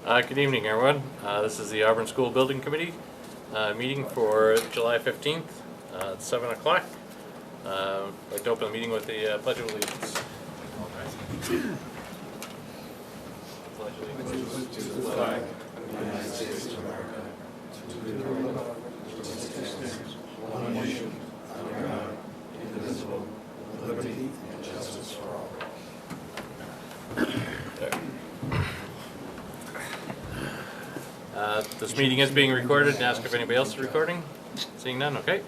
Good evening, everyone. This is the Auburn School Building Committee meeting for July 15th at 7 o'clock. I'd like to open the meeting with the Pledge of Allegiance. Pledge allegiance to the flag of the United States of America, to the republic which stands one nation under God, indivisible, with liberty and justice for all. This meeting is being recorded, and ask if anybody else is recording. Seeing none, okay.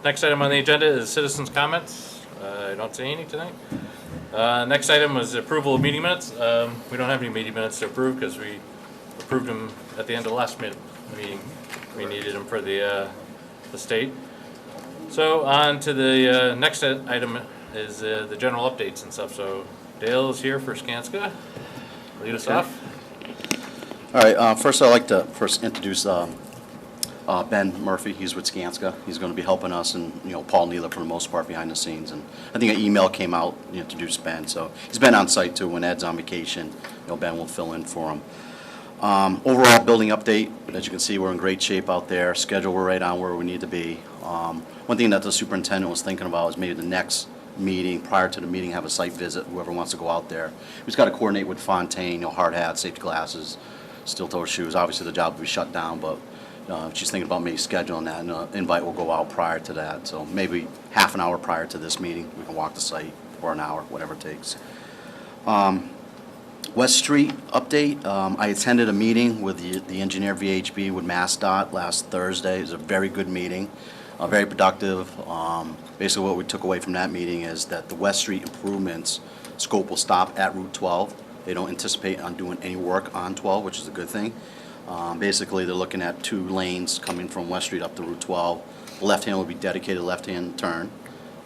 Next item on the agenda is citizens' comments. I don't see any tonight. Next item is approval of meeting minutes. We don't have any meeting minutes to approve because we approved them at the end of the last meeting. We needed them for the state. So on to the next item is the general updates and stuff. So Dale is here for Skanska. Lead us off. All right, first I'd like to introduce Ben Murphy. He's with Skanska. He's going to be helping us, and Paul Neela for the most part behind the scenes. And I think an email came out to introduce Ben. So he's been on site too. When Ed's on vacation, Ben will fill in for him. Overall building update. As you can see, we're in great shape out there. Schedule, we're right on where we need to be. One thing that the superintendent was thinking about is maybe the next meeting, prior to the meeting, have a site visit. Whoever wants to go out there, we've got to coordinate with Fontaine. Hard hats, safety glasses, steel-toe shoes. Obviously, the job will be shut down, but she's thinking about maybe scheduling that, and an invite will go out prior to that. So maybe half an hour prior to this meeting, we can walk the site, or an hour, whatever it takes. West Street update. I attended a meeting with the engineer VHB with MassDOT last Thursday. It was a very good meeting, very productive. Basically, what we took away from that meeting is that the West Street improvements scope will stop at Route 12. They don't anticipate on doing any work on 12, which is a good thing. Basically, they're looking at 2 lanes coming from West Street up to Route 12. The left hand will be dedicated left-hand turn.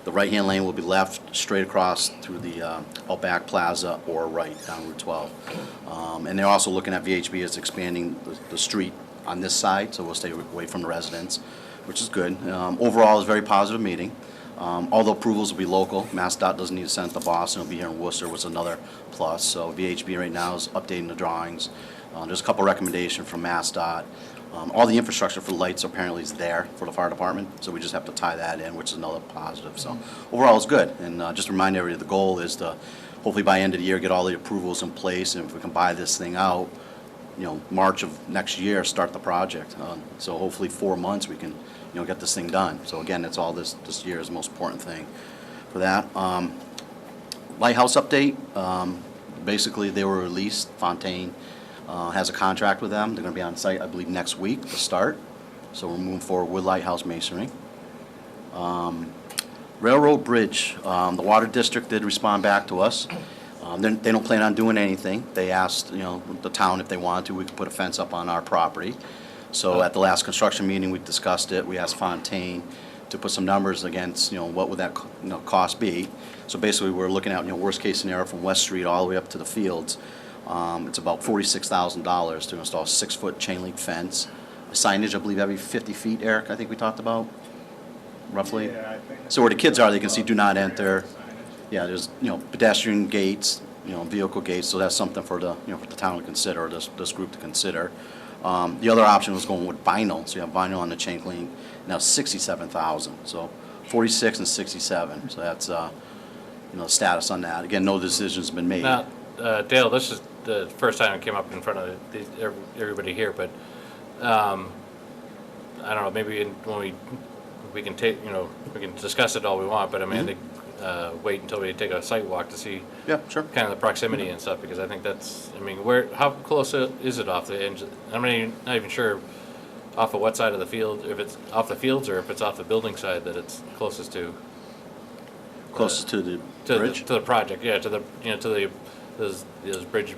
The right-hand lane will be left straight across through the Outback Plaza or right down Route 12. And they're also looking at VHB as expanding the street on this side, so we'll stay away from the residents, which is good. Overall, it's a very positive meeting. All the approvals will be local. MassDOT doesn't need to send it to Boston. It'll be here in Worcester, which is another plus. So VHB right now is updating the drawings. There's a couple recommendations from MassDOT. All the infrastructure for the lights apparently is there for the fire department, so we just have to tie that in, which is another positive. So overall, it's good. And just to remind everybody, the goal is to hopefully by end of the year get all the approvals in place, and if we can buy this thing out, March of next year, start the project. So hopefully 4 months we can get this thing done. So again, that's all this year is the most important thing for that. Lighthouse update. Basically, they were released. Fontaine has a contract with them. They're going to be on site, I believe, next week to start. So we're moving forward with Lighthouse Masonry. Railroad Bridge. The Water District did respond back to us. They don't plan on doing anything. They asked, the town if they wanted to, we could put a fence up on our property. So at the last construction meeting, we discussed it. We asked Fontaine to put some numbers against, what would that cost be. So basically, we're looking at, worst case scenario from West Street all the way up to the fields. It's about $46,000 to install a 6-foot chain link fence. Signage, I believe, every 50 feet, Eric, I think we talked about, roughly. Yeah, I think So where the kids are, they can see do not enter. Yeah, there's, pedestrian gates, vehicle gates, so that's something for the, for the town to consider, or this group to consider. The other option was going with vinyl, so you have vinyl on the chain link, now $67,000, so 46 and 67, so that's, status on that. Again, no decision's been made. Now, Dale, this is the first time it came up in front of everybody here, but I don't know, maybe when we can take, we can discuss it all we want, but I mean, I think wait until we take a site walk to see Yeah, sure. kind of the proximity and stuff, because I think that's, I mean, how close is it off the edge? I'm not even sure off of what side of the field, if it's off the fields or if it's off the building side that it's closest to. Closest to the bridge? To the project, yeah, to the, to the, those bridge,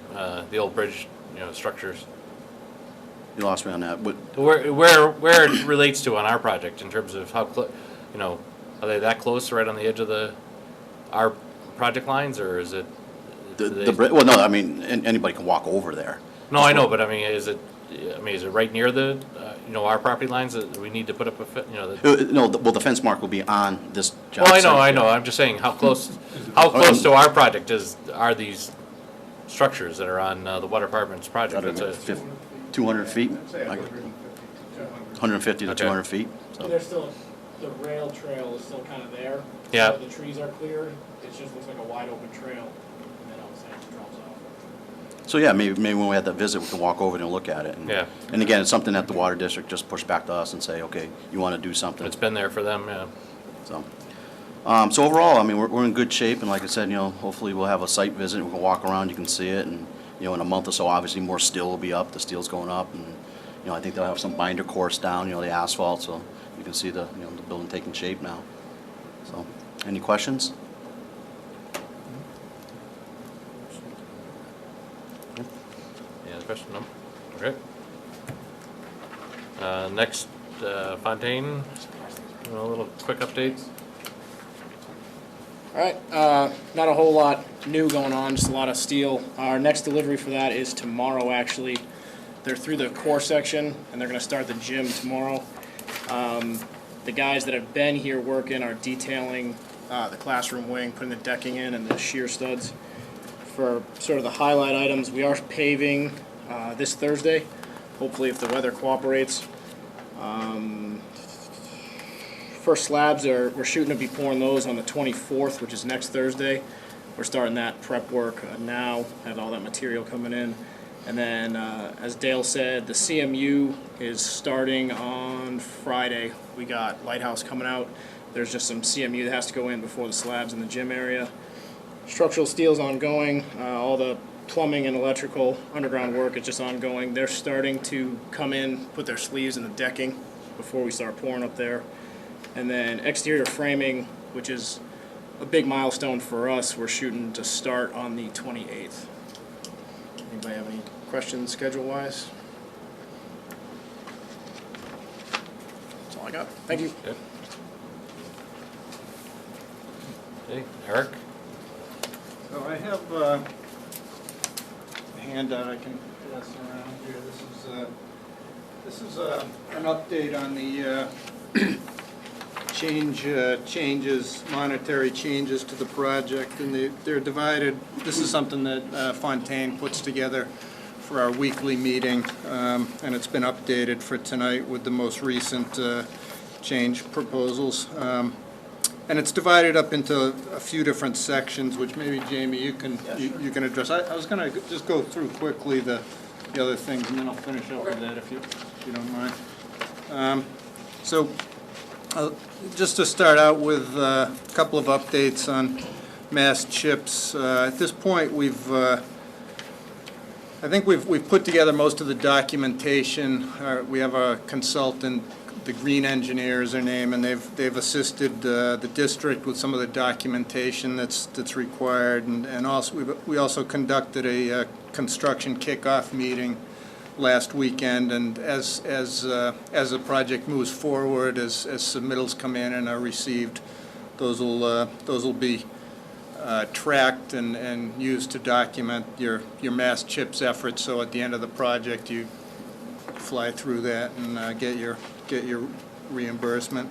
the old bridge, structures. You lost me on that. Where it relates to on our project in terms of how are they that close right on the edge of our project lines, or is it? Well, no, I mean, anybody can walk over there. No, I know, but I mean, is it right near the, our property lines that we need to put up No, well, the fence mark will be on this job Well, site. I know. I'm just saying how close to our project are these structures that are on the water department's project. That's a, 200 feet, like 150 to Okay. 200 feet. So. There's still, the rail trail is still kind of there. Yeah. So the trees are cleared, it just looks like a wide open trail, and then all of a sudden it drops off. So yeah, maybe when we have that visit, we can walk over and look at it. And, Yeah. And again, it's something that the water district just pushed back to us and say, okay, you want to do something. it's been there for them, yeah. So, so overall, I mean, we're in good shape, and like I said, hopefully we'll have a site visit, we can walk around, you can see it, and, in a month or so, obviously more steel will be up, the steel's going up, and, I think they'll have some binder course down, the asphalt, so you can see the building taking shape now. So, any questions? Any other question? No? Okay. Next, Fontaine, a little quick update. All right, not a whole lot new going on, just a lot of steel. Our next delivery for that is tomorrow, actually. They're through the core section, and they're gonna start the gym tomorrow. The guys that have been here working are detailing the classroom wing, putting the decking in and the shear studs. For sort of the highlight items, we are paving this Thursday, hopefully if the weather cooperates. First slabs we're shooting to be pouring those on the 24th, which is next Thursday. We're starting that prep work now, have all that material coming in. And then, as Dale said, the CMU is starting on Friday. We got Lighthouse coming out. There's just some CMU that has to go in before the slabs in the gym area. Structural steel's ongoing. All the plumbing and electrical underground work is just ongoing. They're starting to come in, put their sleeves in the decking before we start pouring up there. And then exterior framing, which is a big milestone for us, we're shooting to start on the 28th. Anybody have any questions schedule-wise? That's all I got. Thank you. Yep. Okay, Eric? So I have a handout I can pass around here. This is an update on the monetary changes to the project, and they're divided. This is something that Fontaine puts together for our weekly meeting, and it's been updated for tonight with the most recent change proposals. And it's divided up into a few different sections, which maybe, Jamie, you can address. I was going to just go through quickly the other things, and then I'll finish up with that if you don't mind. Just to start out with a couple of updates on mass chips. At this point, I think we've put together most of the documentation. We have a consultant, the Green Engineer is their name, and they've assisted the district with some of the documentation that's required, and also we also conducted a construction kickoff meeting last weekend, and as the project moves forward, as submittals come in and are received, those will be tracked and used to document your mass chips efforts. So at the end of the project, you fly through that and get your reimbursement.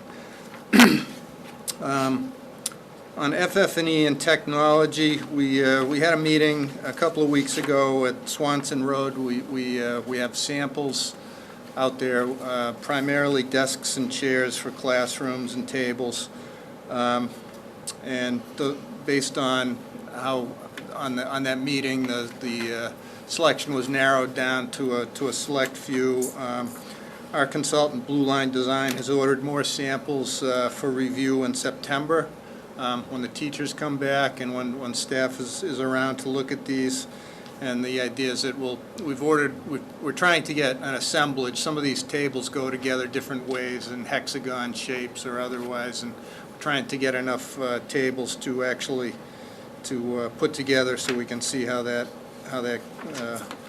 On FF&E and technology, we had a meeting a couple of weeks ago at Swanson Road. We have samples out there, primarily desks and chairs for classrooms and tables, and based on how on that meeting the selection was narrowed down to a select few. Our consultant, Blue Line Design, has ordered more samples for review in September. When the teachers come back and when staff is around to look at these, and the idea is that we're trying to get an assemblage. Some of these tables go together different ways in hexagon shapes or otherwise, and we're trying to get enough tables to actually put together so we can see how that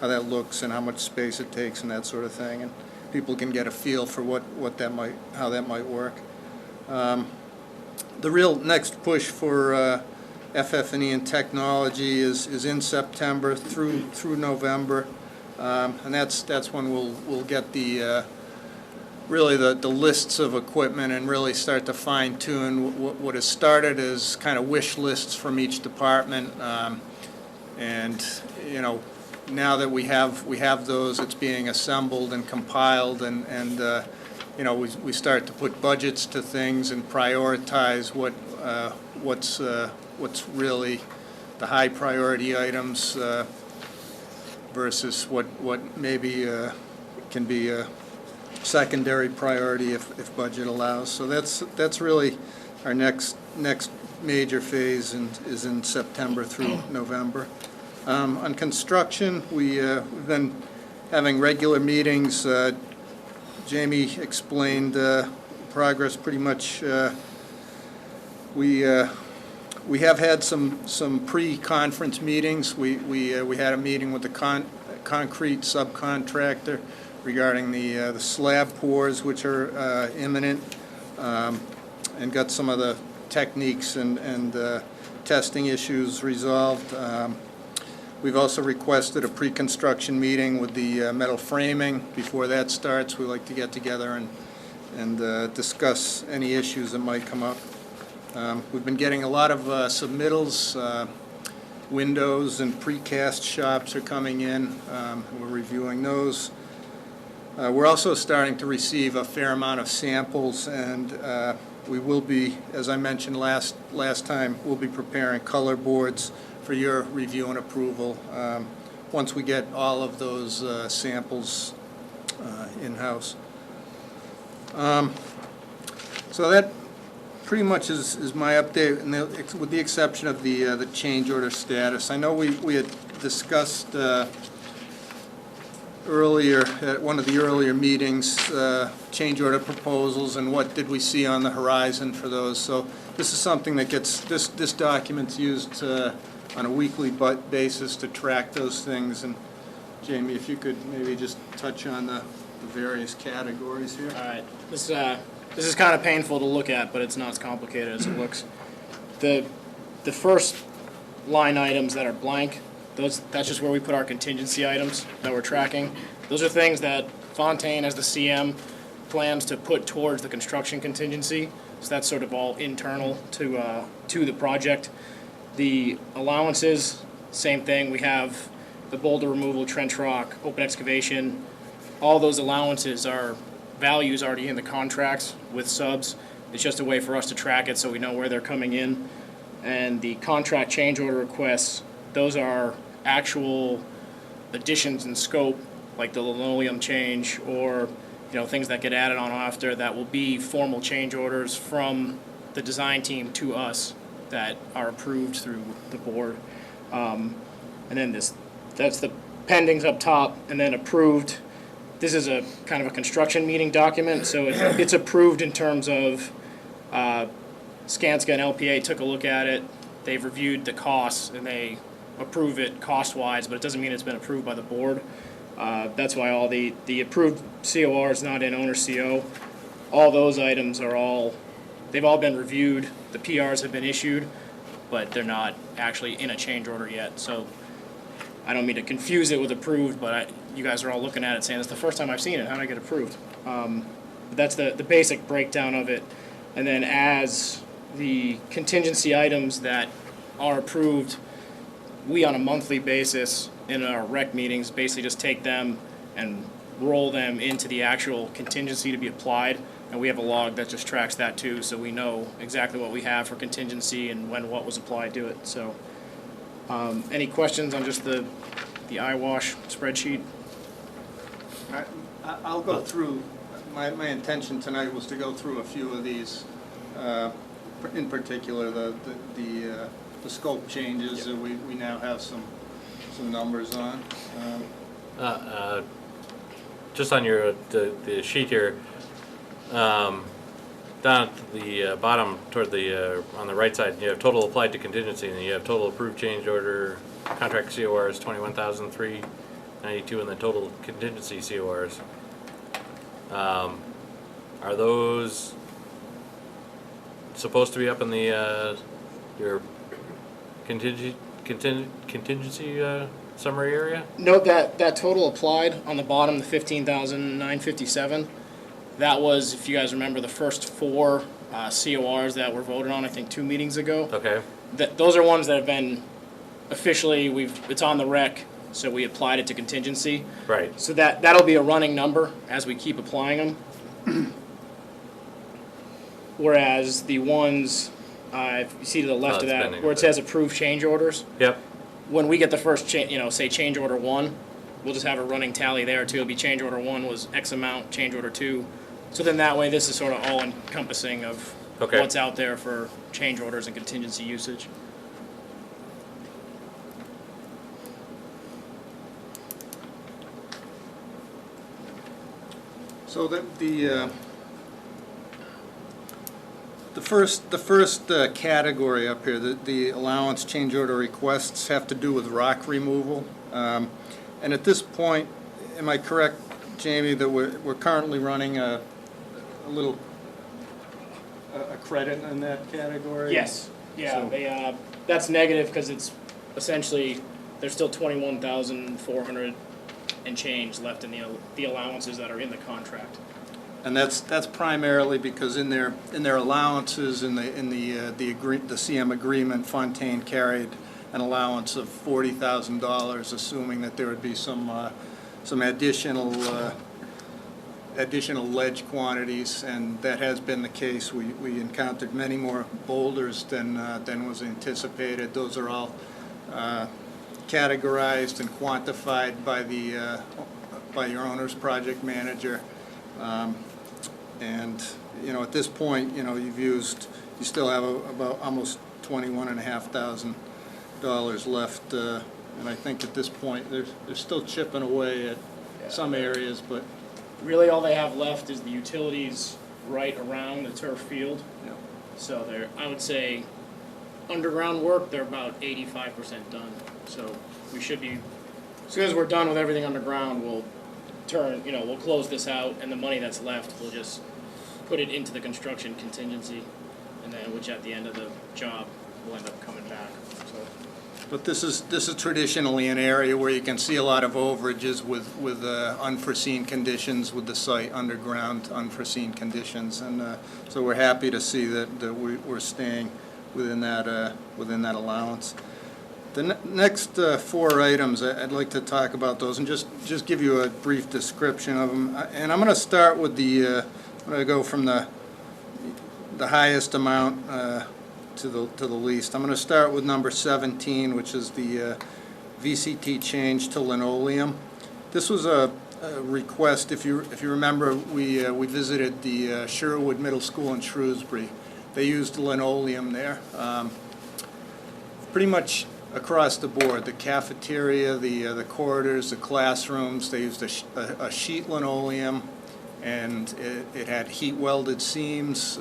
looks and how much space it takes and that sort of thing, and people can get a feel for how that might work. The real next push for FF&E and technology is in September through November, and that's when we'll get the really the lists of equipment and really start to fine tune what has started as kind of wish lists from each department. And, you know, now that we have those, it's being assembled and compiled, and you know, we start to put budgets to things and prioritize what's really the high priority items versus what maybe can be a secondary priority if budget allows. So that's really our next major phase is in September through November. On construction, we've been having regular meetings. Jamie explained progress pretty much. We have had some pre-conference meetings. We had a meeting with the concrete subcontractor regarding the slab pours, which are imminent, and got some of the techniques and testing issues resolved. We've also requested a pre-construction meeting with the metal framing. Before that starts, we like to get together and discuss any issues that might come up. We've been getting a lot of submittals. Windows and precast shops are coming in. We're reviewing those. We're also starting to receive a fair amount of samples, and we will be, as I mentioned last time, we'll be preparing color boards for your review and approval once we get all of those samples in-house. So that pretty much is my update, and with the exception of the change order status. I know we had discussed earlier, at one of the earlier meetings, change order proposals and what did we see on the horizon for those. So this is something that gets, this document's used on a weekly basis to track those things. And Jamie, if you could maybe just touch on the various categories here. All right, this is kind of painful to look at, but it's not as complicated as it looks. The first line items that are blank, that's just where we put our contingency items that we're tracking. Those are things that Fontaine, as the CM, plans to put towards the construction contingency. So that's sort of all internal to the project. The allowances, same thing. We have the boulder removal, trench rock, open excavation. All those allowances are values already in the contracts with subs. It's just a way for us to track it so we know where they're coming in. And the contract change order requests, those are actual additions in scope, like the linoleum change or things that get added on after that will be formal change orders from the design team to us that are approved through the board. And then that's the pendings up top, and then approved. This is a kind of a construction meeting document, so it's approved in terms of Skanska and LPA took a look at it. They've reviewed the costs and they approve it cost-wise, but it doesn't mean it's been approved by the board. That's why all the approved COR is not in owner CO. All those items are they've all been reviewed. The PRs have been issued, but they're not actually in a change order yet. So I don't mean to confuse it with approved, but you guys are all looking at it saying, it's the first time I've seen it, how did I get approved? But that's the basic breakdown of it. And then as the contingency items that are approved, we on a monthly basis in our rec meetings basically just take them and roll them into the actual contingency to be applied. And we have a log that just tracks that too, so we know exactly what we have for contingency and when what was applied to it. So any questions on just the eyewash spreadsheet? I'll go through, my intention tonight was to go through a few of these, in particular the scope changes that we now have some numbers on. Just on the sheet here, down at the bottom toward the on the right side, you have total applied to contingency, and you have total approved change order contract CORs 21,392, and the total contingency CORs. Are those supposed to be up in the your contingency summary area? Note that total applied on the bottom, the 15,957. That was, if you guys remember, the first four CORs that were voted on, I think 2 meetings ago. Okay. Those are ones that have been officially, it's on the rec, so we applied it to contingency. Right. So that'll be a running number as we keep applying them. Whereas the ones, if you see to the left of it's that, pending, where it okay. says approved change orders, Yep. when we get the first, say change order 1, we'll just have a running tally there too. It'll be change order 1 was X amount, change order 2. So then that way, this is sort of all encompassing of Okay. what's out there for change orders and contingency usage. So the first category up here, the allowance change order requests have to do with rock removal. And at this point, am I correct, Jamie, that we're currently running a little a credit in that category? Yes, yeah, So- that's negative because it's essentially, there's still 21,400 and change left in the allowances that are in the contract. And that's primarily because in their allowances in the CM agreement, Fontaine carried an allowance of $40,000, assuming that there would be some additional ledge quantities, and that has been the case. We encountered many more boulders than was anticipated. Those are all categorized and quantified by your owner's project manager. And, at this point, you still have about almost $21,500 left. And I think at this point, they're still chipping away at some areas, but, Really, all they have left is the utilities right around the turf field. So I would say, underground work, they're about 85% done. So we should be, as soon as we're done with everything underground, we'll we'll close this out, and the money that's left, we'll just put it into the construction contingency, and then, which at the end of the job, will end up coming back, so. But this is traditionally an area where you can see a lot of overages with unforeseen conditions with the site underground, unforeseen conditions, and so we're happy to see that we're staying within that allowance. The next 4 items, I'd like to talk about those and just give you a brief description of them. And I'm going to start with I'm going to go from the highest amount to the least. I'm going to start with number 17, which is the VCT change to linoleum. This was a request. If you remember, we visited the Sherwood Middle School in Shrewsbury. They used linoleum there, pretty much across the board. The cafeteria, the corridors, the classrooms. They used a sheet linoleum, and it had heat welded seams.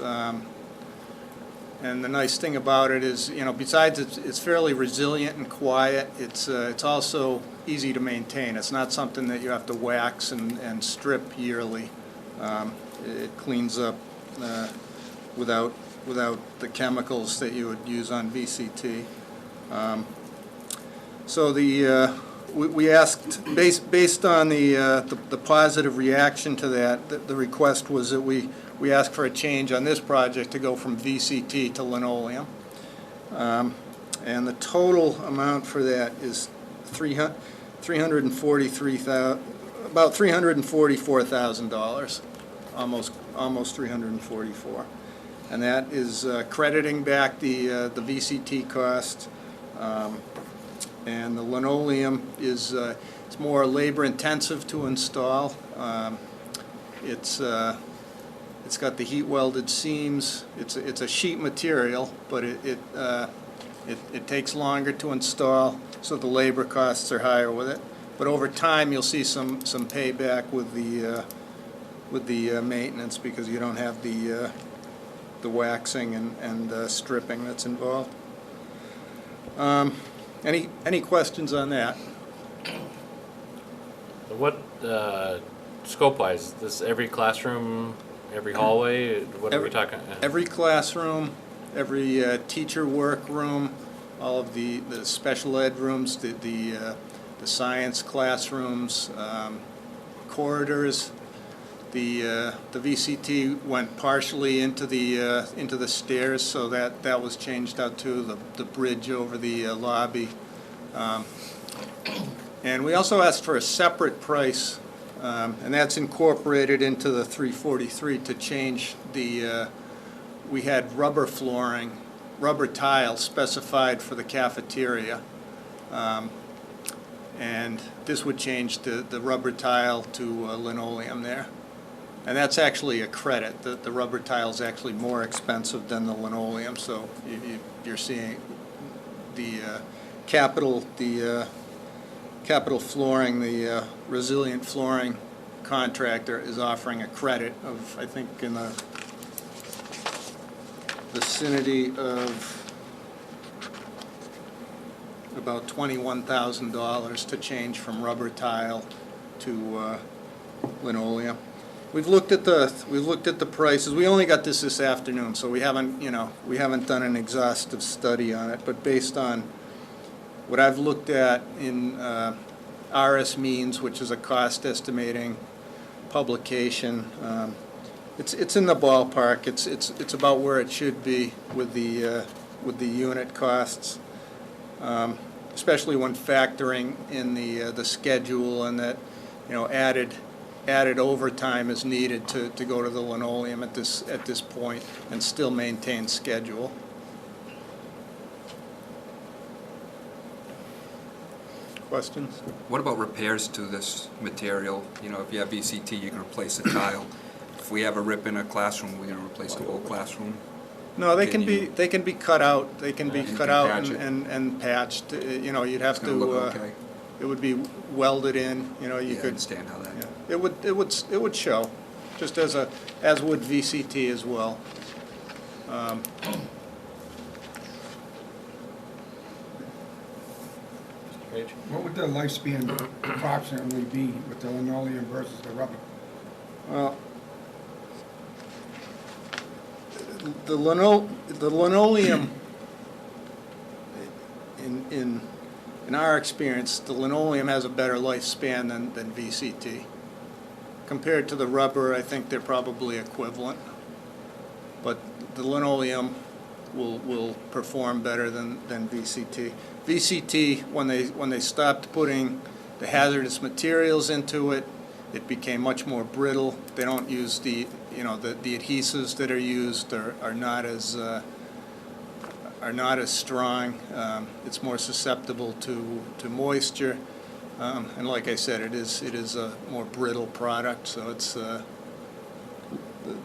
And the nice thing about it is, besides it's fairly resilient and quiet, it's also easy to maintain. It's not something that you have to wax and strip yearly. It cleans up without the chemicals that you would use on VCT. So we asked, based on the positive reaction to that, the request was that we asked for a change on this project to go from VCT to linoleum. And the total amount for that is about $344,000, almost $344,000. And that is crediting back the VCT cost. And the linoleum is it's more labor intensive to install. It's got the heat welded seams. It's a sheet material, but it takes longer to install, so the labor costs are higher with it. But over time, you'll see some payback with the maintenance, because you don't have the waxing and stripping that's involved. Any questions on that? What, scope-wise, this every classroom, every hallway, what are we talking? Every classroom, every teacher workroom, all of the special ed rooms, the science classrooms, corridors. The VCT went partially into the stairs, so that was changed out too. The bridge over the lobby And we also asked for a separate price, and that's incorporated into the 343 to change the, we had rubber flooring, rubber tile specified for the cafeteria. And this would change the rubber tile to linoleum there. And that's actually a credit. The rubber tile is actually more expensive than the linoleum, so you're seeing the capital flooring, the resilient flooring contractor is offering a credit of, I think, in the vicinity of about $21,000 to change from rubber tile to linoleum. We've looked at the prices. We only got this afternoon, so we haven't done an exhaustive study on it. But based on what I've looked at in RS Means, which is a cost estimating publication, it's in the ballpark. It's about where it should be with the unit costs, especially when factoring in the schedule and that added overtime is needed to go to the linoleum at this point and still maintain schedule. Questions? What about repairs to this material? You know, if you have VCT, you can replace a tile. If we have a rip in a classroom, we're gonna replace the whole classroom. No, they Can can you- be cut out. They can be You cut can out patch it. and patched. You know, you'd have It's gonna look to. okay. It would be welded in. You know, you Yeah, I could. understand how that. Yeah. It would show, just as would VCT as well. Page? What would the lifespan approximately be with the linoleum versus the rubber? Well, the linoleum, in our experience, the linoleum has a better lifespan than VCT. Compared to the rubber, I think they're probably equivalent. But the linoleum will perform better than VCT. VCT, when they stopped putting the hazardous materials into it, it became much more brittle. They don't use the adhesives that are used are not as strong. It's more susceptible to moisture, and like I said, it is a more brittle product. So it's the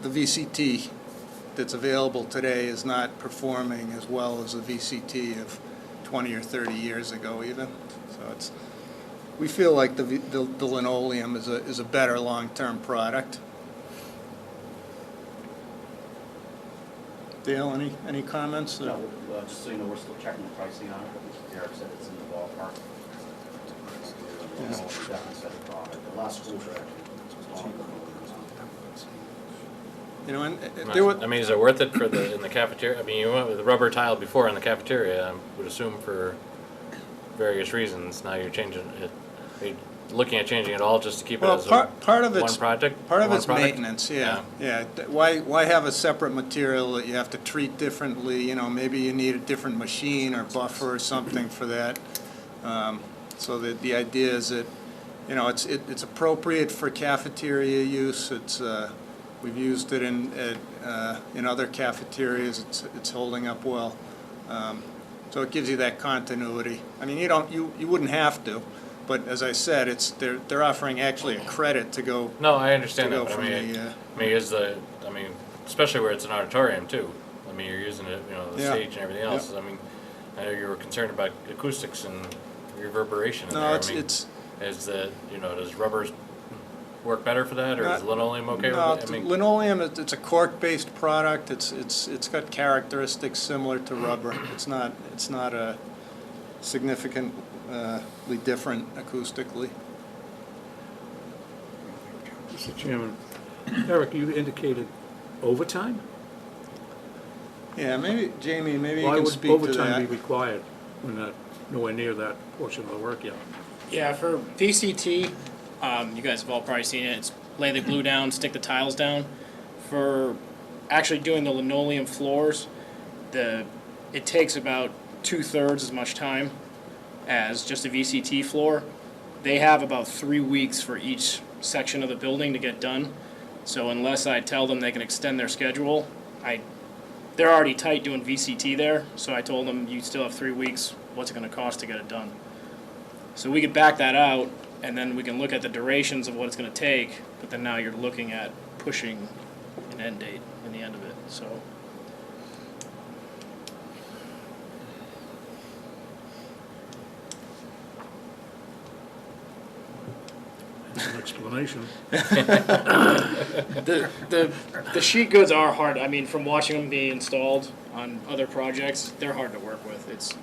VCT that's available today is not performing as well as the VCT of 20 or 30 years ago even. So we feel like the linoleum is a better long-term product. Dale, any comments? No, just so you know, we're still checking the pricing on it, but Derek said it's in the ballpark. We definitely said the product. The last schools are actually cheaper. You know, and there were, I mean, is it worth it in the cafeteria? I mean, you went with the rubber tile before in the cafeteria, I would assume for various reasons. Now you're changing it. Are you looking at changing it all just to keep it well, as part of one it's project? part of one it's product? maintenance. Yeah. Why have a separate material that you have to treat differently? You know, maybe you need a different machine or buffer or something for that. So that the idea is that, you know, it's appropriate for cafeteria use. We've used it in other cafeterias. It's holding up well. So it gives you that continuity. I mean, you wouldn't have to, but as I said, they're offering actually a credit to go. No, I understand To that, go but from I mean, especially where it's an auditorium too. I mean, you're using it, the Yeah. stage and everything else. I mean, I know you were concerned about acoustics and reverberation in No, there. it's I mean, does rubber work better for that, or is linoleum okay No, with it? I mean, linoleum, it's a cork-based product. It's got characteristics similar to rubber. It's not a significantly different acoustically. Mr. Chairman, Eric, you indicated overtime? Yeah, maybe, Jamie, maybe you Why can would speak to overtime be that. required when not nowhere near that portion of the work yet? Yeah, for VCT, you guys have all probably seen it. It's lay the glue down, stick the tiles down. For actually doing the linoleum floors, it takes about 2/3 as much time. as just a VCT floor, they have about 3 weeks for each section of the building to get done. So unless I tell them they can extend their schedule, they're already tight doing VCT there. So I told them, you still have 3 weeks, what's it gonna cost to get it done? So we could back that out, and then we can look at the durations of what it's gonna take, but then now you're looking at pushing an end date in the end of it, so. An explanation. The sheet goods are hard, I mean, from watching them be installed on other projects, they're hard to work with, it's,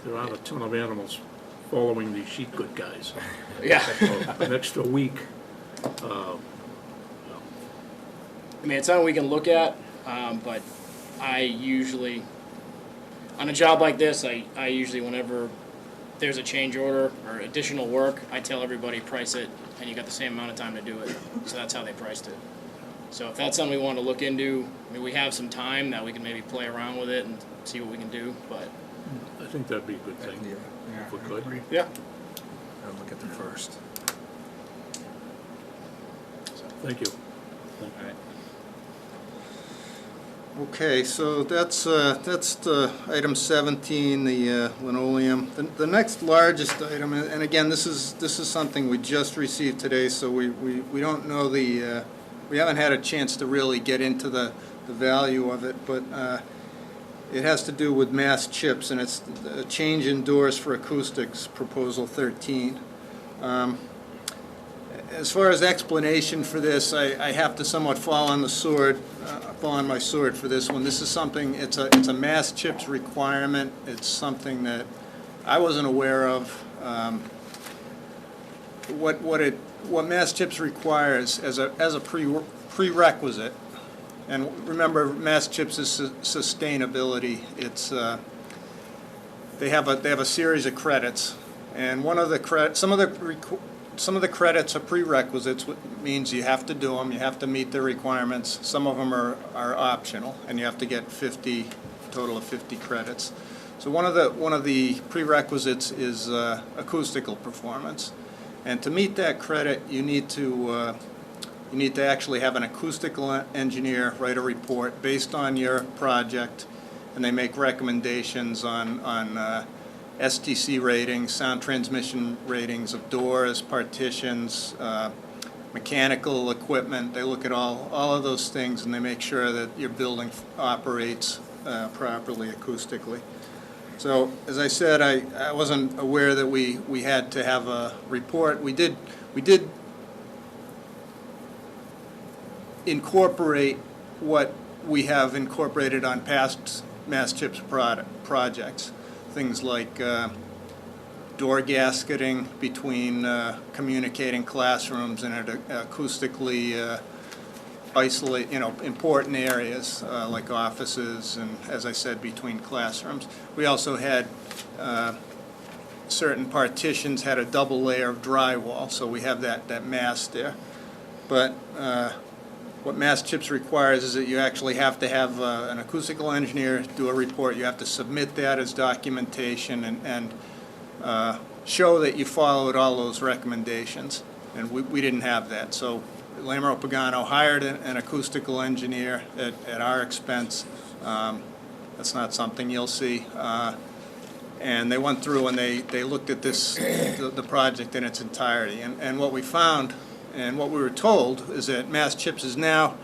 There aren't a ton of animals following these sheet good guys. yeah. So an extra week, I mean, it's something we can look at, but I usually, on a job like this, I usually, whenever there's a change order or additional work, I tell everybody, price it, and you got the same amount of time to do it. So that's how they priced it. So if that's something we want to look into, I mean, we have some time that we can maybe play around with it and see what we can do, but, I think that'd be a good thing, Yeah, if we could. yeah. I'll look at the first. Thank you. Okay, so that's the item 17, the linoleum. The next largest item, and again, this is something we just received today, so we don't know we haven't had a chance to really get into the value of it, but it has to do with mass chips, and it's a change in doors for acoustics, proposal 13. As far as explanation for this, I have to somewhat fall on my sword for this one. This is something, it's a mass chips requirement. It's something that I wasn't aware of. What mass chips requires as a prerequisite, and remember, mass chips is sustainability. It's they have a series of credits, and some of the credits are prerequisites, which means you have to do them, you have to meet the requirements. Some of them are optional, and you have to get total of 50 credits. So one of the prerequisites is acoustical performance, and to meet that credit, you need to actually have an acoustical engineer write a report based on your project, and they make recommendations on STC ratings, sound transmission ratings of doors, partitions, mechanical equipment. They look at all of those things, and they make sure that your building operates properly acoustically. So, as I said, I wasn't aware that we had to have a report. We did incorporate what we have incorporated on past mass chips projects. Things like door gasketing between communicating classrooms and acoustically isolate, important areas like offices and, as I said, between classrooms. We also had certain partitions had a double layer of drywall, so we have that mass there. But what mass chips requires is that you actually have to have an acoustical engineer do a report. You have to submit that as documentation and show that you followed all those recommendations. And we didn't have that. So Lamro Pagano hired an acoustical engineer at our expense. That's not something you'll see. And they went through and they looked at the project in its entirety. And what we found, and what we were told, is that Mass Chips is now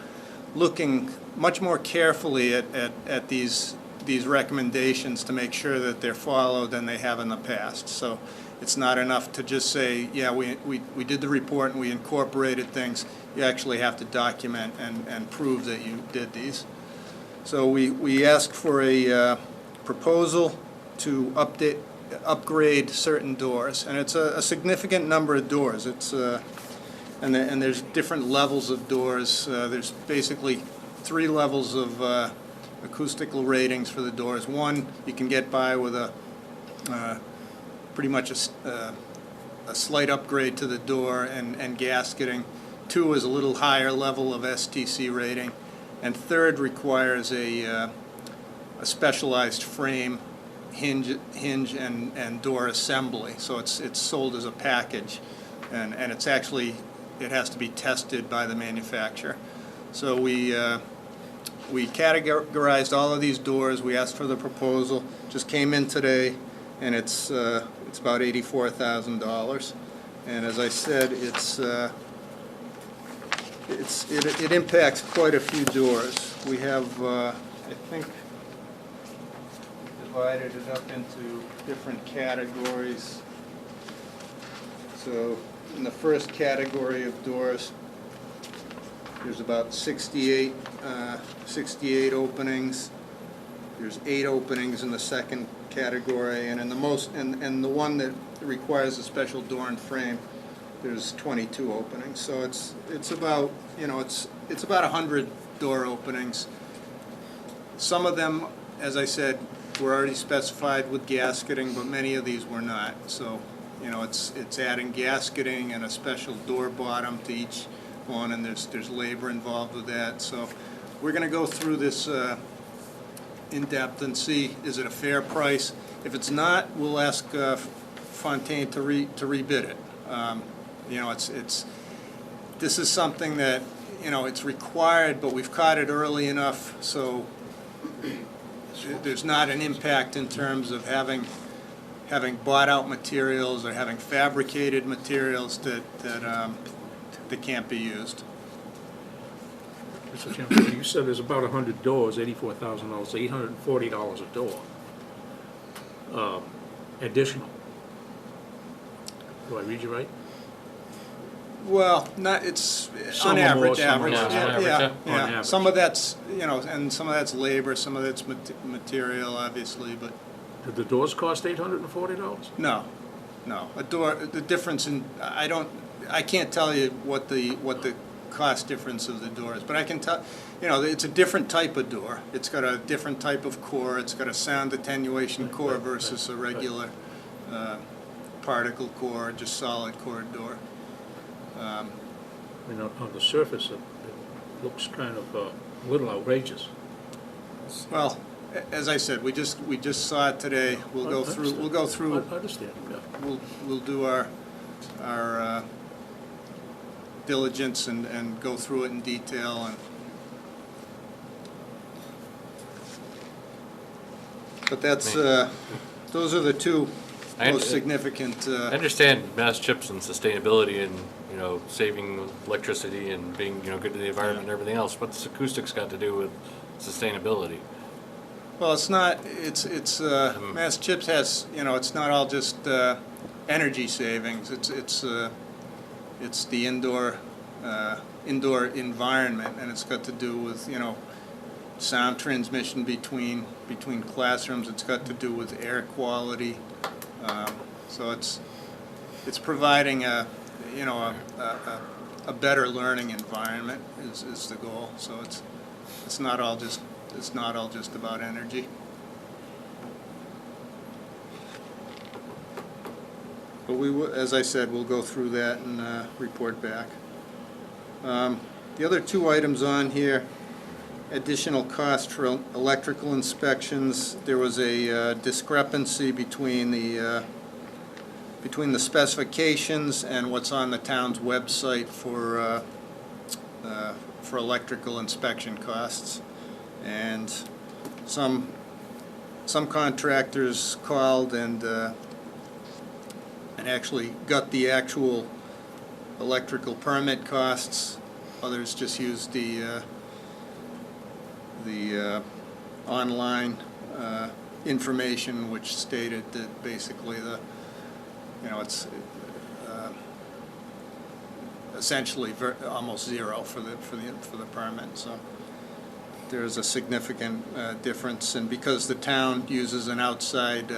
looking much more carefully at these recommendations to make sure that they're followed than they have in the past. So it's not enough to just say, yeah, we did the report and we incorporated things. You actually have to document and prove that you did these. So we asked for a proposal to upgrade certain doors, and it's a significant number of doors. It's and there's different levels of doors. There's basically 3 levels of acoustical ratings for the doors. One, you can get by with pretty much a slight upgrade to the door and gasketing. 2 is a little higher level of STC rating, and 3rd requires a specialized frame hinge and door assembly. So it's sold as a package, and it's actually, it has to be tested by the manufacturer. So we categorized all of these doors. We asked for the proposal. Just came in today, and it's about $84,000. And as I said, it impacts quite a few doors. We have, I think, divided it up into different categories. So in the first category of doors, there's about 68 openings. There's 8 openings in the second category, and in the one that requires a special door and frame, there's 22 openings. So it's about, it's about 100 door openings. Some of them, as I said, were already specified with gasketing, but many of these were not. So, it's adding gasketing and a special door bottom to each one, and there's labor involved with that. So we're going to go through this in depth and see, is it a fair price? If it's not, we'll ask Fontaine to rebid it. This is something that, it's required, but we've caught it early enough, so there's not an impact in terms of having bought out materials or having fabricated materials that can't be used. Mr. Chairman, you said there's about 100 doors, $84,000, $840 a door. Additional. Do I read you right? Well, it's Some on are more, average, some are less. On average, yeah. On average. Some of that's, and some of that's labor, some of that's material, obviously, but Did the doors cost $840? no. A door, the difference in, I can't tell you what the cost difference of the door is, but I can tell, it's a different type of door. It's got a different type of core. It's got a sound attenuation core versus a regular particle core, just solid core door. On the surface, it looks kind of a little outrageous. Well, as I said, we just saw it today. We'll go through. I understand, yeah. We'll do our diligence and go through it in detail. But that's those are the two most significant. I understand Mass Chips and sustainability and, saving electricity and being, good to the environment and everything else. What's acoustics got to do with sustainability? Well, it's not. It's Mass Chips has. It's not all just energy savings. It's the indoor environment, and it's got to do with sound transmission between classrooms. It's got to do with air quality. So it's providing a better learning environment is the goal. So it's not all just about energy. But as I said, we'll go through that and report back. The other two items on here, additional cost for electrical inspections. There was a discrepancy between the specifications and what's on the town's website for electrical inspection costs. And some contractors called and actually got the actual electrical permit costs. Others just used the online information, which stated that basically it's essentially almost zero for the permit. So there's a significant difference, and because the town uses an outside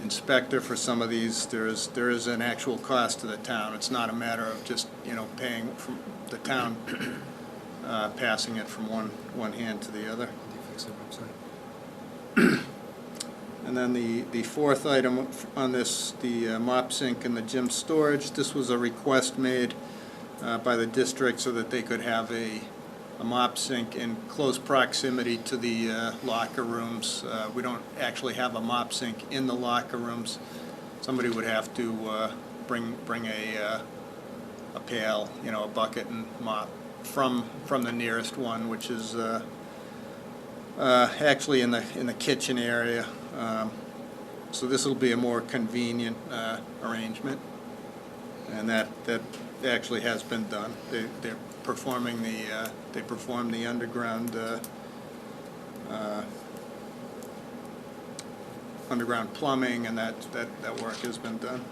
inspector for some of these, there is an actual cost to the town. It's not a matter of just paying from the town passing it from one hand to the other. And then the fourth item on this, the mop sink and the gym storage. This was a request made by the district so that they could have a mop sink in close proximity to the locker rooms. We don't actually have a mop sink in the locker rooms. Somebody would have to bring a pail, you know, a bucket and mop from the nearest one, which is actually in the kitchen area. So this will be a more convenient arrangement, and that actually has been done. They're performing they performed the underground underground plumbing, and that work has been done.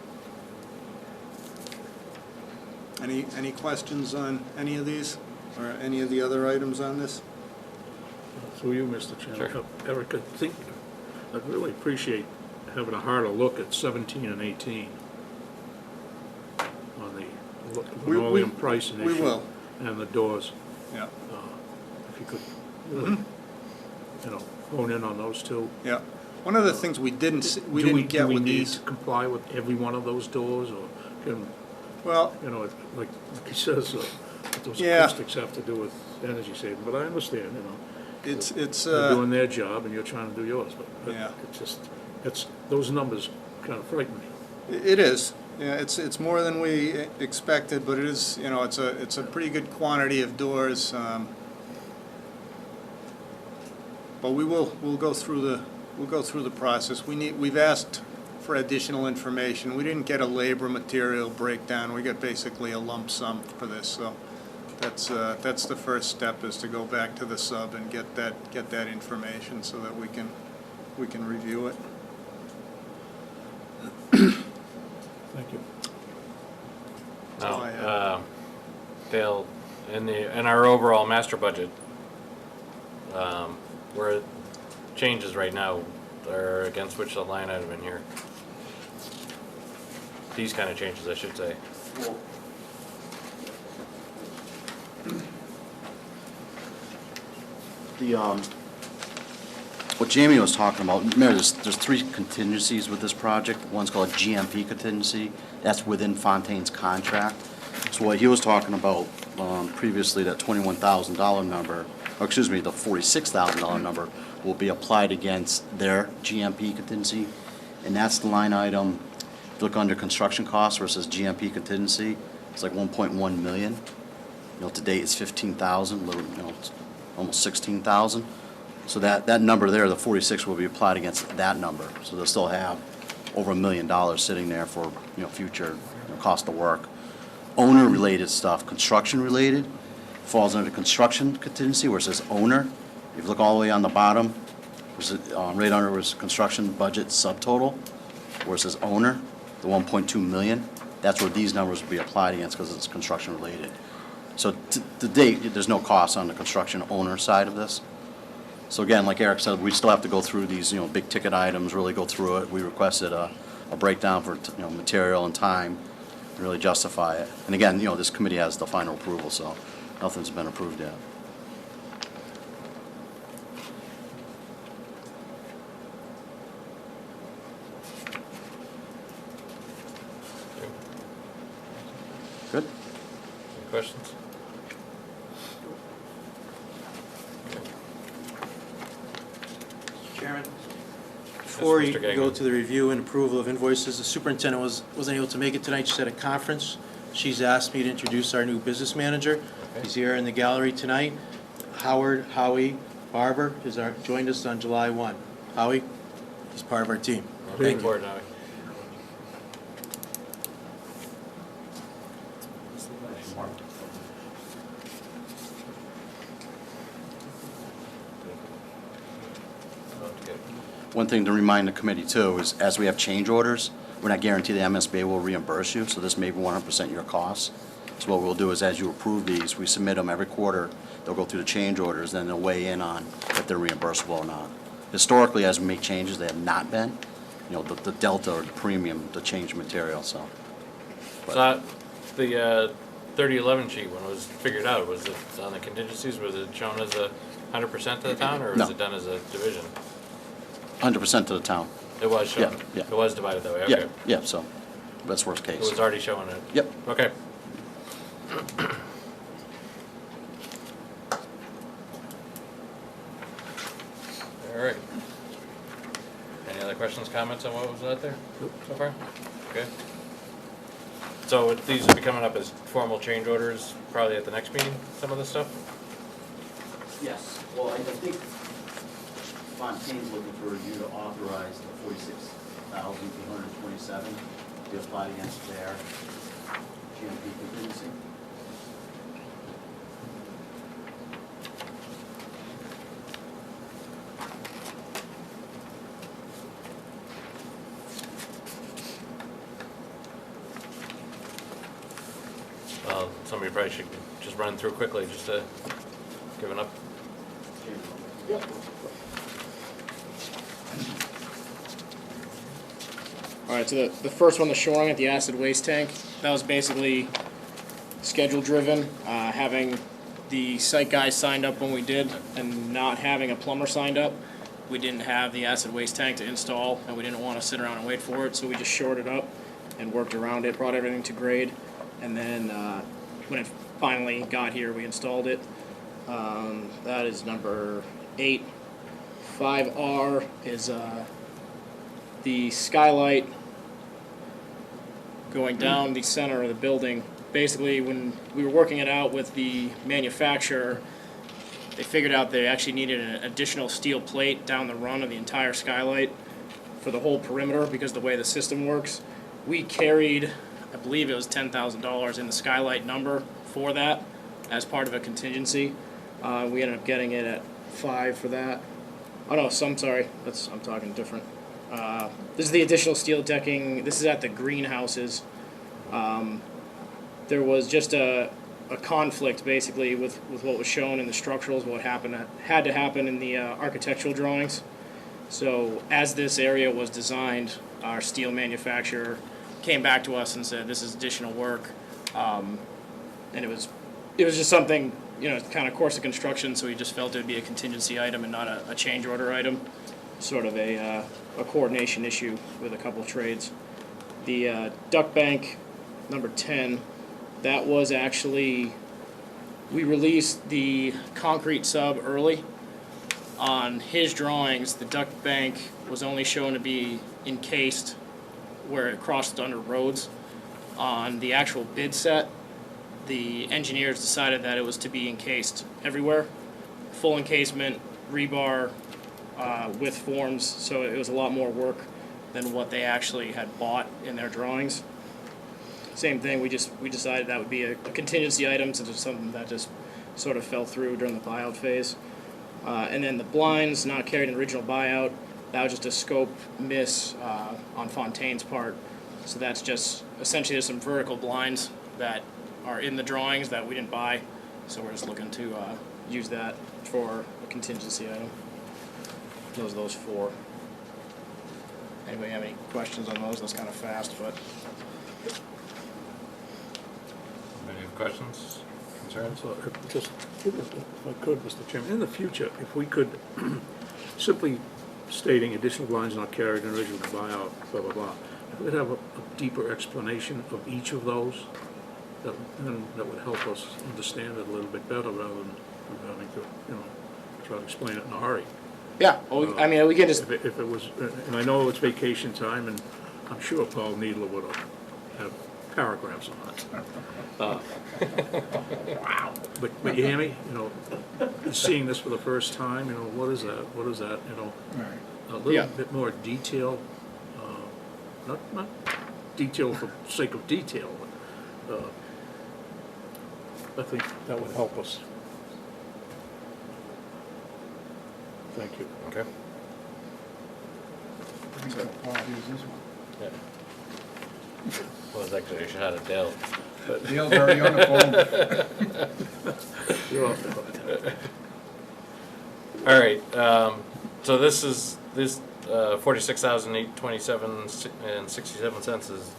Any questions on any of these or any of the other items on this? Through you, Mr. Chairman. Sure. Eric, I think, I'd really appreciate having a harder look at 17 and 18 on the linoleum pricing issue. We will. And the doors. Yeah. If you could really, you know, hone in on those two. Yeah. One of the things we didn't get with Do we need these. to comply with every one of those doors, or can, Well, you know, like he says, those Yeah. acoustics have to do with energy saving, but I understand, you know. it's They're doing their job and you're trying to do yours, but Yeah. those numbers kind of frighten me. it is. Yeah, it's more than we expected, but it is, you know, it's a pretty good quantity of doors. But we'll go through the process. We've asked for additional information. We didn't get a labor material breakdown. We got basically a lump sum for this. So that's the first step, is to go back to the sub and get that information so that we can review it. Thank you. all I Now, Dale, in our overall master budget, where it changes right now are against which line item in here? These kind of changes, I should say. What Jamie was talking about, remember, there's three contingencies with this project. One's called a GMP contingency. That's within Fontaine's contract. So what he was talking about previously, that $21,000 number, or excuse me, the $46,000 number, will be applied against their GMP contingency. And that's the line item, if you look under construction costs versus GMP contingency, it's like 1.1 million. You know, to date it's 15,000, little, you know, it's almost 16,000. So that number there, the 46, will be applied against that number. So they'll still have over $1 million sitting there for, you know, future, you know, cost of work. Owner-related stuff, construction-related, falls under construction contingency where it says owner. If you look all the way on the bottom, right under where it says construction budget subtotal, where it says owner, the 1.2 million, that's where these numbers will be applied against because it's construction-related. So to date, there's no cost on the construction owner side of this. So again, like Eric said, we still have to go through these, you know, big ticket items, really go through it. We requested a breakdown for, you know, material and time, and really justify it. And again, you know, this committee has the final approval, so nothing's been approved yet. Good? Any questions? Chairman, before Yes, you Mr. Gagnon. go to the review and approval of invoices, the superintendent wasn't able to make it tonight. She's at a conference. She's asked me to introduce our new business manager. He's here in the gallery tonight. Howie Barber joined us on July 1. Howie, he's part of our team. Thank you. Now. One thing to remind the committee too is, as we have change orders, we're not guaranteed the MSBA will reimburse you, so this may be 100% your cost. So what we'll do is, as you approve these, we submit them every quarter. They'll go through the change orders, then they'll weigh in on if they're reimbursable or not. Historically, as we make changes, they have not been. You know, the delta or the premium, the change material, so. So the 3011 sheet, when it was figured out, was it on the contingencies, was it shown as 100% to the town, or was No. it done as a division? 100% to the town. It was shown? Yeah, yeah. It was divided that way, Yeah, okay. yeah, so that's worst It case. was already showing it? Yep. Okay. questions, comments on what was out there so far? Okay. So these will be coming up as formal change orders, probably at the next meeting, some of this stuff? Yes, well, I think Fontaine's looking for you to authorize the 46,827 to be applied against their GMP contingency. Somebody probably should just run through quickly, just to give an up. Yep. All right, so the first one, the shoring at the acid waste tank, that was basically schedule driven, having the site guys signed up when we did and not having a plumber signed up. We didn't have the acid waste tank to install and we didn't want to sit around and wait for it, so we just shored it up and worked around it, brought everything to grade, and then when it finally got here, we installed it. That is number 8. 5R is the skylight going down the center of the building. Basically, when we were working it out with the manufacturer, they figured out they actually needed an additional steel plate down the run of the entire skylight for the whole perimeter because of the way the system works. We carried, I believe it was $10,000 in the skylight number for that as part of a contingency. We ended up getting it at 5 for that. Oh no, I'm sorry, I'm talking different. This is the additional steel decking. This is at the greenhouses. There was just a conflict basically with what was shown in the structurals, what had to happen in the architectural drawings. So as this area was designed, our steel manufacturer came back to us and said this is additional work, and it was just something, you know, kind of course of construction, so we just felt it would be a contingency item and not a change order item, sort of a coordination issue with a couple of trades. The duct bank, number 10, that was actually, we released the concrete sub early. On his drawings, the duct bank was only shown to be encased where it crossed under roads. On the actual bid set, the engineers decided that it was to be encased everywhere. Full encasement, rebar, with forms, so it was a lot more work than what they actually had bought in their drawings. Same thing, we decided that would be a contingency item since it's something that just sort of fell through during the buyout phase. And then the blinds, not carried in original buyout, that was just a scope miss on Fontaine's part. So that's just essentially there's some vertical blinds that are in the drawings that we didn't buy, so we're just looking to use that for a contingency item. Those 4. Anybody have any questions on those? That's kind of fast, but. Any questions, concerns? So just, if I could, Mr. Chairman, in the future, if we could, simply stating additional lines not carried in original buyout, blah, blah, blah, if we'd have a deeper explanation of each of those, that would help us understand it a little bit better rather than having to, you know, try to explain it in a hurry. Yeah, well, I mean, we can just. If it was, and I know it's vacation time, and I'm sure Paul Needler would have paragraphs on it. Wow. But you hear me? You know, seeing this for the first time, you know, what is that? What is that? You know, a little bit more detail, not detail for sake of detail, but I think that would help us. Thank you. Okay. I think so. Paul, use this one. Yeah. Well, it's actually, I should have had a Dale. Dale's already on the phone. You're off the hook. All right, so this 46,827 and 67 cents is,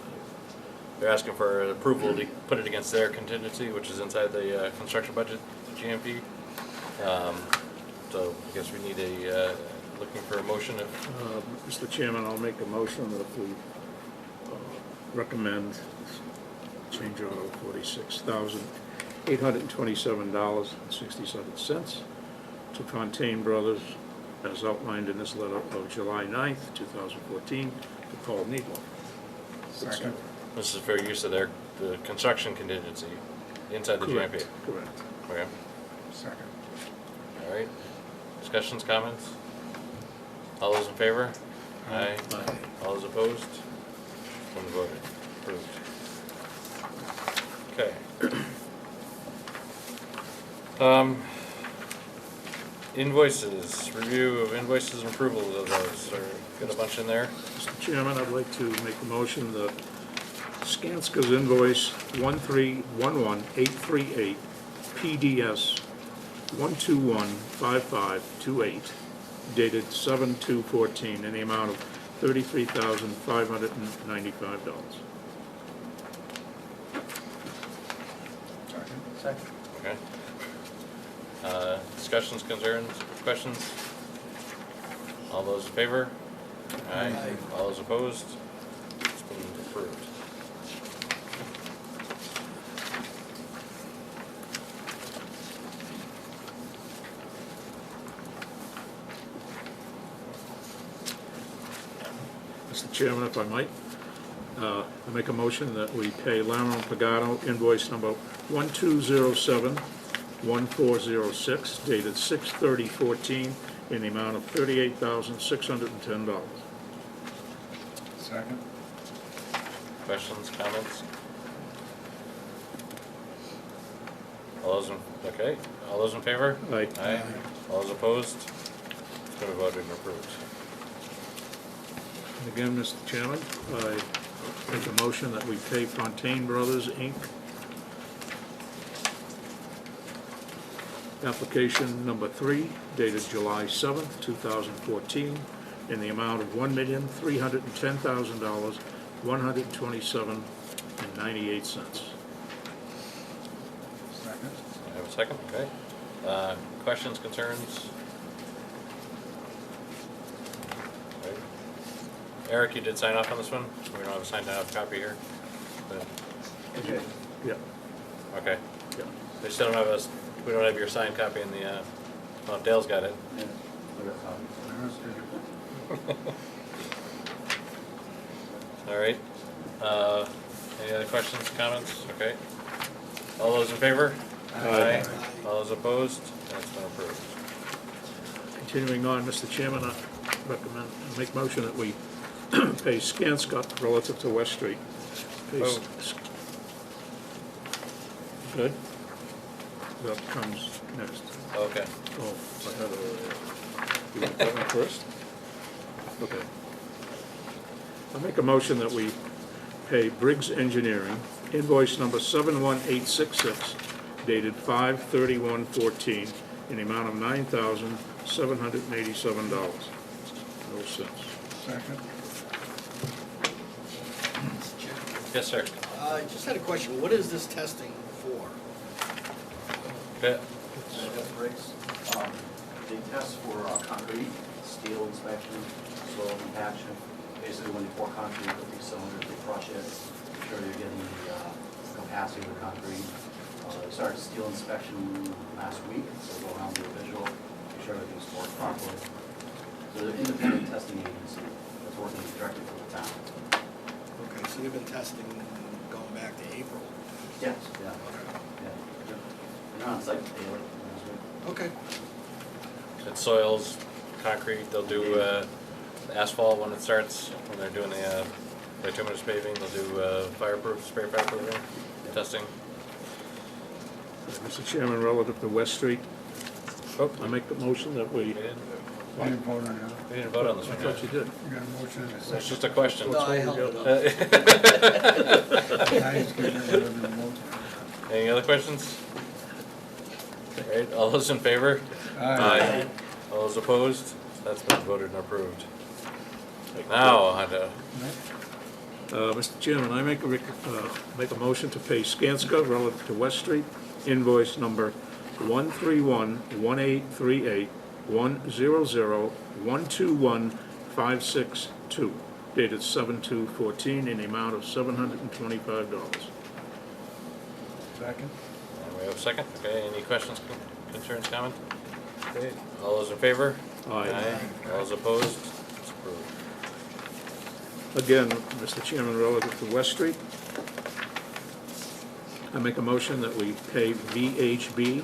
they're asking for approval to put it against their contingency, which is inside the construction budget, GMP. So I guess we need looking for a motion if. Mr. Chairman, I'll make a motion that we recommend change order of $46,827.67 to Fontaine Brothers as outlined in this letter of July 9th, 2014, to Paul Needler. Second. This is for use of the construction contingency inside the GMP. Correct. Okay, Second. all right. Discussions, comments? All those in favor? Aye. Aye. All those opposed? One voted. Approved. Okay. Invoices, review of invoices and approvals of those. Got a bunch in there? Mr. Chairman, I'd like to make a motion that Skanska's invoice 1311838 PDS 1215528 dated 7/2/14 in the amount of $33,595. Second. Okay. Discussions, concerns, questions? All those in favor? Aye. All those opposed? It's been approved. Mr. Chairman, if I might, I make a motion that we pay Laron Pagano invoice number 1207-1406 dated 6/30/14 in the amount of $38,610. Second. Questions, comments? All those okay, all those in favor? Aye. Aye. All those opposed? It's been voted and approved. And again, Mr. Chairman, I make a motion that we pay Fontaine Brothers, Inc. Application number 3 dated July 7th, 2014, in the amount of $1,310,000, $127.98. Second. I have a second, okay. Questions, concerns? Okay. Eric, you did sign off on this one? We don't have a signed off copy here? But- Yeah, Okay. yeah. We still don't have we don't have your signed copy in the, well, Dale's got it. All right. Any other questions, comments? Okay. All those in favor? Aye. All those opposed? That's been approved. Continuing on, Mr. Chairman, I make motion that we pay Skanska relative to West Street. Pay Oh. Good? That comes next. Okay. Oh, I had you want that one first? Okay. I make a motion that we pay Briggs Engineering invoice number 71866 dated 5/31/14 in the amount of $9,787. No cents. Second. Yes, sir. I just had a question. What is this testing for? Okay. They test for concrete, steel inspection, soil compaction. Basically, when you pour concrete with these cylinders, they crush it, make sure you're getting the capacity of the concrete. They started steel inspection last week, so go around do a visual, make sure everything's worked properly. So they're an independent testing agency that's working directly for the town. Okay, so you've been testing going back to April. Yes, yeah. They're on site daily. Okay. It's soils, concrete, they'll do asphalt when it starts, when they're doing the bituminous paving, they'll do fireproof, spray fireproofing, testing. Mr. Chairman, relative to West Street, I make the motion that we, We didn't We didn't vote on that. we didn't vote on this I one thought you yet. did. We got a motion and a It's second. just a question. No, I held it up. Now he's getting rid of the motion. Any other questions? All right, all those in favor? Aye. All those opposed? That's been voted and approved. Now, on to, Mr. Chairman, I make a motion to pay Skanska relative to West Street, invoice number 1311838 100121562, dated 7/2/14 in the amount of $725. Second. we have a second, okay, any questions, concerns, comments? Okay, all those in favor? Aye. All those opposed? It's approved. Again, Mr. Chairman, relative to West Street, I make a motion that we pay VHB,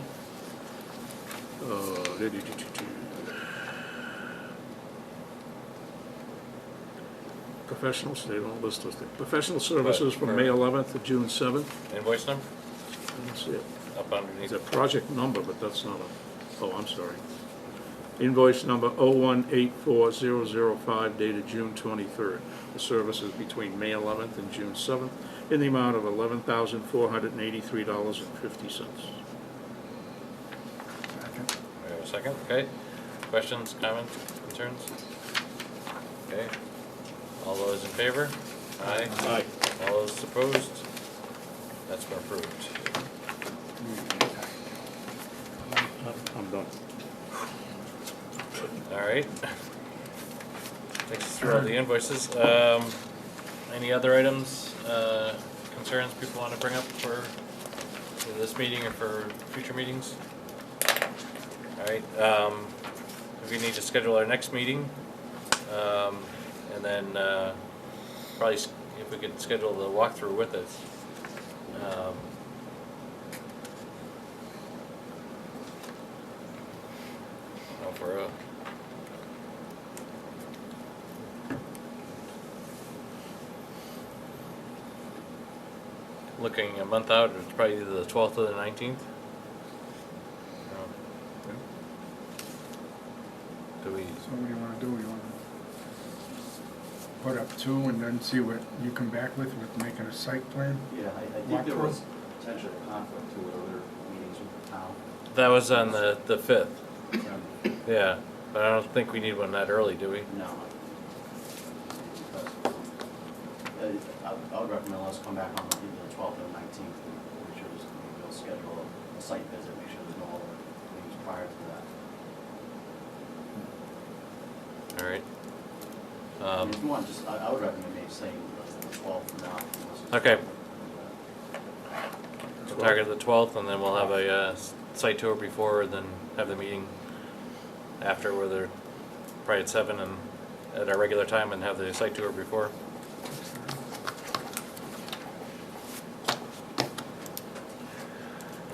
professionals, they don't list us there. Professional services from May 11th to June 7th. Invoice number? I don't see it. Up underneath. It's a project number, but that's not a, oh, I'm sorry. Invoice number 0184005 dated June 23rd. The services between May 11th and June 7th in the amount of $11,483.50. Second. We have a second, okay. Questions, comments, concerns? Okay. All those in favor? Aye. Aye. All those opposed? That's been approved. I'm done. All right. Takes us through all the invoices. Any other items, concerns people want to bring up for either this meeting or for future meetings? All right, if we need to schedule our next meeting, and then, probably if we could schedule the walkthrough with us. For looking a month out, it's probably either the 12th or the 19th. Do we, So what do you wanna do? You wanna put up two and then see what you come back with making a site plan? Yeah, I think there was potentially a conflict too with other meetings with the town. that was on the 5th, yeah, but I don't think we need one that early, do we? No. I would recommend let's come back on either the 12th or 19th, and make sure we'll schedule a site visit, make sure there's no other things prior to that. All right. If you want, just, I would recommend maybe saying the 12th for now. Okay. We'll target the 12th, and then we'll have a site tour before, and then have the meeting after, where they're probably at 7 and at our regular time, and have the site tour before.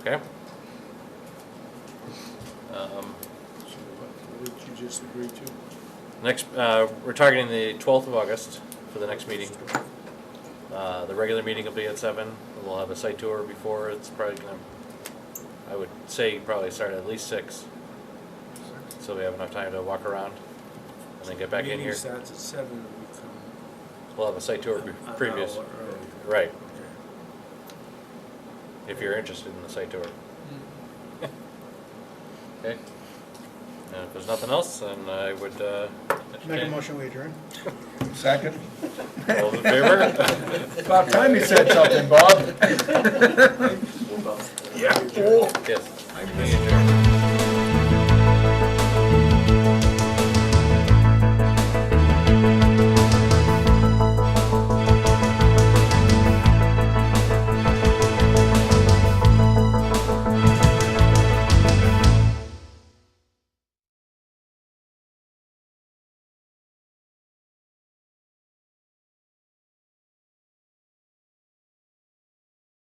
Okay. What did you just agree to? Next, we're targeting the 12th of August for the next meeting. The regular meeting will be at 7. We'll have a site tour before. It's probably gonna, I would say, probably start at least 6. So we have enough time to walk around and then get back in here. Meeting starts at 7 and we come We'll have a site tour an previous. hour early. Right, Okay. if you're interested in the site tour. Okay. And if there's nothing else, then I would, Make a entertain. motion, we adjourn. Second. All those in favor? About time you said something, Bob. Yes. Meeting adjourned.